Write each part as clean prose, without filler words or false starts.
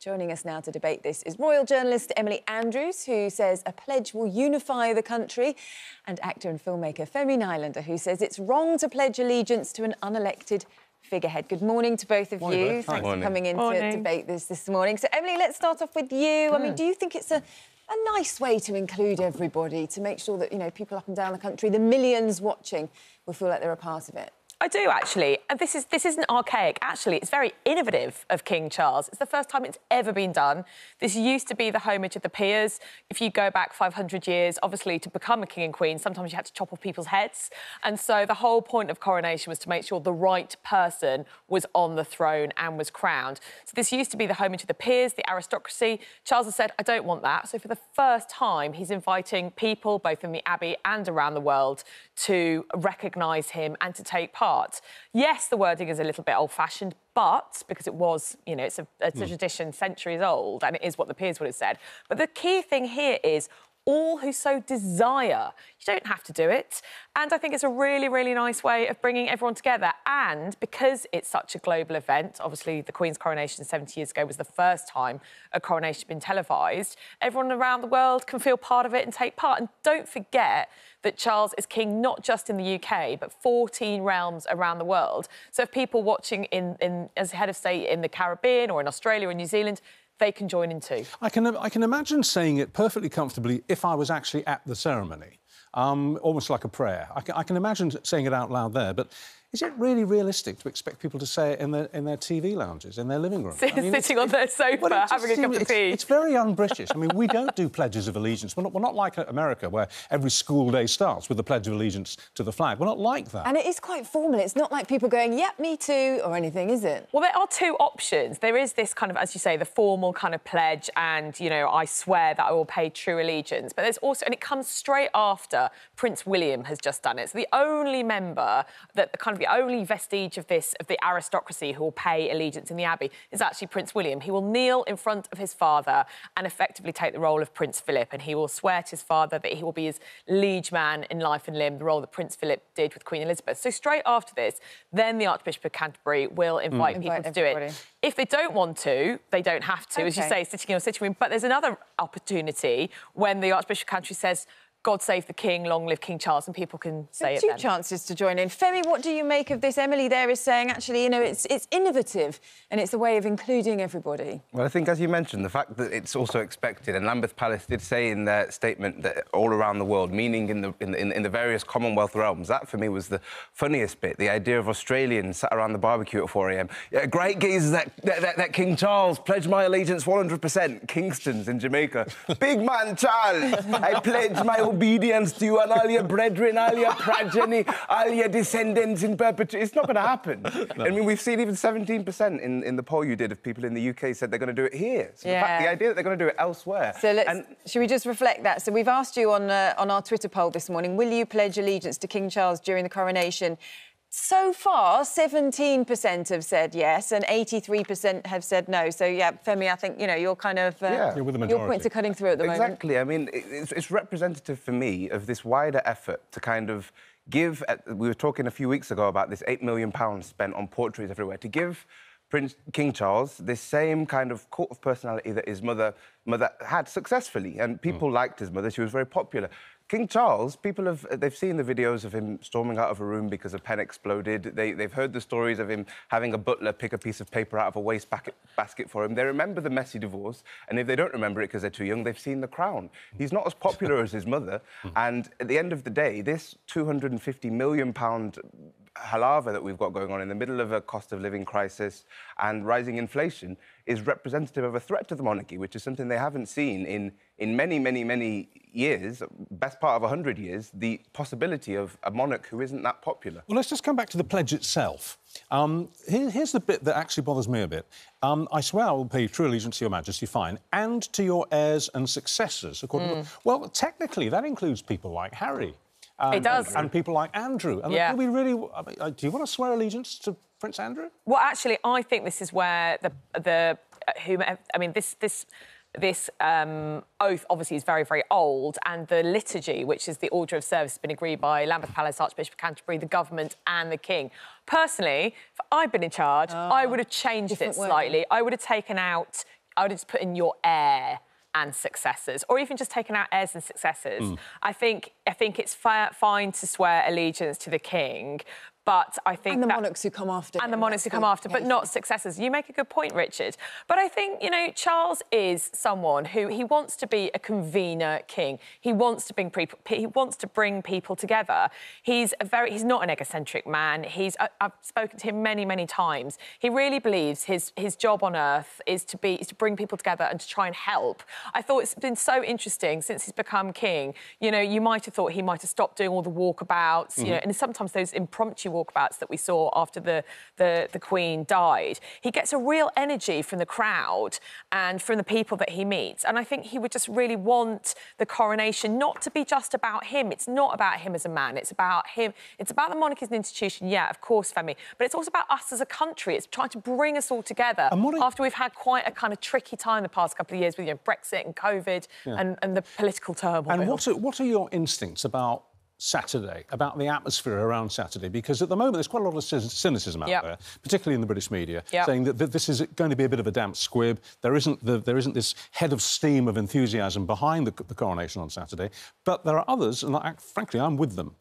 Joining us now to debate this is royal journalist Emily Andrews, who says a pledge will unify the country, and actor and filmmaker Femi Nylander, who says it's wrong to pledge allegiance to an unelected figurehead. Good morning to both of you. Thanks for coming in to debate this morning. So, Emily, let's start off with you. I mean, do you think it's a nice way to include everybody, to make sure that, you know, people up and down the country, the millions watching, will feel like they're a part of it? I do, actually. And this isn't archaic. Actually, it's very innovative of King Charles. It's the first time it's ever been done. This used to be the homage of the peers. If you go back 500 years, obviously, to become a king and queen, sometimes you had to chop off people's heads. And so the whole point of coronation was to make sure the right person was on the throne and was crowned. So this used to be the homage of the peers, the aristocracy. Charles has said, I don't want that. So for the first time, he's inviting people, both in the Abbey and around the world, to recognise him and to take part. Yes, the wording is a little bit old-fashioned, but because it was, you know, it's a tradition centuries old, and it is what the peers would have said. But the key thing here is all who so desire. You don't have to do it. And I think it's a really, really nice way of bringing everyone together. And because it's such a global event, obviously the Queen's coronation 70 years ago was the first time a coronation had been televised, everyone around the world can feel part of it and take part. And don't forget that Charles is king not just in the UK, but 14 realms around the world. So if people watching as head of state in the Caribbean or in Australia or New Zealand, they can join in too. I can imagine saying it perfectly comfortably if I was actually at the ceremony, almost like a prayer. I can imagine saying it out loud there, but is it really realistic to expect people to say it in their TV lounges, in their living room? Sitting on their sofa, having a cup of tea. It's very un-British. I mean, we don't do pledges of allegiance. We're not like America, where every school day starts with the Pledge of Allegiance to the flag. We're not like that. And it is quite formal. It's not like people going, yep, me too, or anything, is it? Well, there are two options. There is this kind of, as you say, the formal kind of pledge and, you know, I swear that I will pay true allegiance. But there's also, and it comes straight after Prince William has just done it. So the only member that the only vestige of the aristocracy who will pay allegiance in the Abbey is actually Prince William. He will kneel in front of his father and effectively take the role of Prince Philip, and he will swear to his father that he will be his liege man in life and limb, the role that Prince Philip did with Queen Elizabeth. So straight after this, then the Archbishop of Canterbury will invite people to do it. If they don't want to, they don't have to, as you say, sitting in your sitting room. But there's another opportunity when the Archbishop of Canterbury says, God save the King, long live King Charles, and people can say it then. Two chances to join in. Femi, what do you make of this? Emily there is saying, actually, you know, it's innovative and it's a way of including everybody. Well, I think, as you mentioned, the fact that it's also expected, and Lambeth Palace did say in their statement that all around the world, meaning in the various Commonwealth realms, that for me was the funniest bit. The idea of Australians sat around the barbecue at 4 a.m. Yeah, great geezers that King Charles pledged my allegiance 100%. Kingston's in Jamaica. Big man Charles, I pledge my obedience to you and all your brethren, all your progeny, all your descendants in perpetuity. It's not going to happen. No. I mean, we've seen even 17% in the poll you did of people in the UK said they're going to do it here. So the idea that they're going to do it elsewhere. So should we just reflect that? So we've asked you on our Twitter poll this morning, will you pledge allegiance to King Charles during the coronation? So far, 17% have said yes and 83% have said no. So, yeah, Femi, I think, you know, you're kind of... You're with the majority. Your points are cutting through at the moment. Exactly. I mean, it's representative for me of this wider effort to kind of give... we were talking a few weeks ago about this £8 million spent on portraits everywhere, to give King Charles this same kind of court of personality that his mother had successfully, and people liked his mother. She was very popular. King Charles, they've seen the videos of him storming out of a room because a pen exploded. They've heard the stories of him having a butler pick a piece of paper out of a waste basket for him. They remember the messy divorce, and if they don't remember it because they're too young, they've seen The Crown. He's not as popular as his mother, and at the end of the day, this £250 million halava that we've got going on in the middle of a cost of living crisis and rising inflation is representative of a threat to the monarchy, which is something they haven't seen in many, many, many years, best part of 100 years, the possibility of a monarch who isn't that popular. Well, let's just come back to the pledge itself. Here's the bit that actually bothers me a bit. I swear I will pay true allegiance to your majesty, fine, and to your heirs and successors, according to... Well, technically, that includes people like Harry. It does. And people like Andrew. And do we really... do you want to swear allegiance to Prince Andrew? Well, actually, I think this is where this oath obviously is very, very old, and the liturgy, which is the order of service, has been agreed by Lambeth Palace, Archbishop of Canterbury, the government and the King. Personally, if I'd been in charge, I would have changed it slightly. I would have taken out just put in your heir and successors, or even just taking out heirs and successors. I think it's fine to swear allegiance to the king, but I think and the monarchs who come after. And the monarchs who come after, but not successors. You make a good point, Richard. But I think, you know, Charles is someone who he wants to be a convener king. He wants to bring people together. He's not an egocentric man. I've spoken to him many, many times. He really believes his job on earth is to bring people together and to try and help. I thought it's been so interesting since he's become king. You know, you might have thought he might have stopped doing all the walkabouts, you know, and sometimes those impromptu walkabouts that we saw after the Queen died. He gets a real energy from the crowd and from the people that he meets. And I think he would just really want the coronation not to be just about him. It's not about him as a man. It's about him. It's about the monarchy as an institution, yeah, of course, Femi. But it's also about us as a country. It's trying to bring us all together after we've had quite a kind of tricky time the past couple of years with, you know, Brexit and COVID and the political turmoil. And what are your instincts about Saturday, about the atmosphere around Saturday? Because at the moment there's quite a lot of cynicism out there, particularly in the British media, saying that this is going to be a bit of a damp squib. There isn't this head of steam of enthusiasm behind the coronation on Saturday. But there are others, and frankly I'm with them,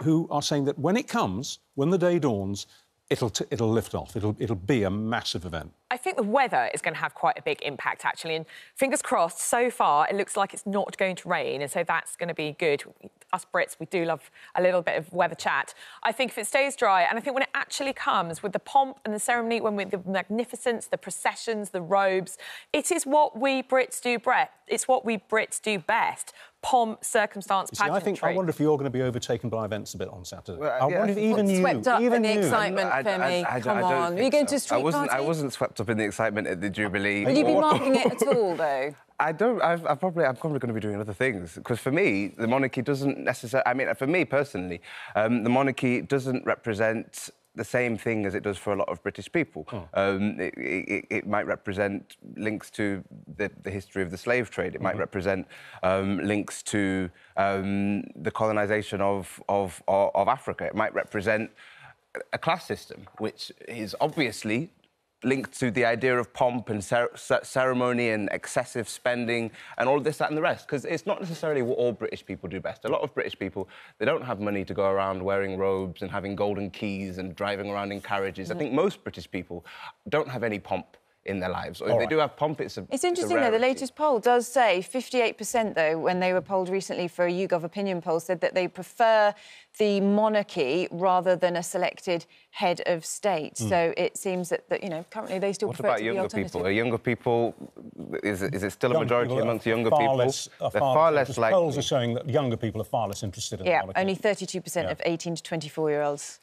who are saying that when it comes, when the day dawns, it'll lift off. It'll be a massive event. I think the weather is going to have quite a big impact, actually. And fingers crossed, so far, it looks like it's not going to rain, and so that's going to be good. Us Brits, we do love a little bit of weather chat. I think if it stays dry, and I think when it actually with the pomp and the ceremony, with the magnificence, the processions, the robes, it is what we Brits do best. It's what we Brits do best. Pomp, circumstance, pageantry. I wonder if you're going to be overtaken by events a bit on Saturday. Well, I wonder if even you... Swept up in the you. excitement, Femi. Come on. Are you going to a street party? I wasn't swept up in the excitement at the Jubilee. Will you be marking it at all, though? I'm probably going to be doing other things, because for me, the monarchy doesn't necessarily... I mean, for me personally, the monarchy doesn't represent the same thing as it does for a lot of British people. It might represent links to the history of the slave trade. It might represent links to the colonisation of Africa. It might represent a class system, which is obviously linked to the idea of pomp and ceremony and excessive spending and all of this, that and the rest, because it's not necessarily what all British people do best. A lot of British people, they don't have money to go around wearing robes and having golden keys and driving around in carriages. I think most British people don't have any pomp in their lives. Or if they do have pomp, it's interesting, though, the latest poll does say 58%, though, when they were polled recently for a YouGov opinion poll, said that they prefer the monarchy rather than a selected head of state. So it seems that, you know, currently they still prefer to be alternative. What about younger people? Are younger people... Is it still a majority amongst younger people? They're far less likely. Polls are showing that younger people are far less interested in the monarchy. Only 32% of 18 to 24-year-olds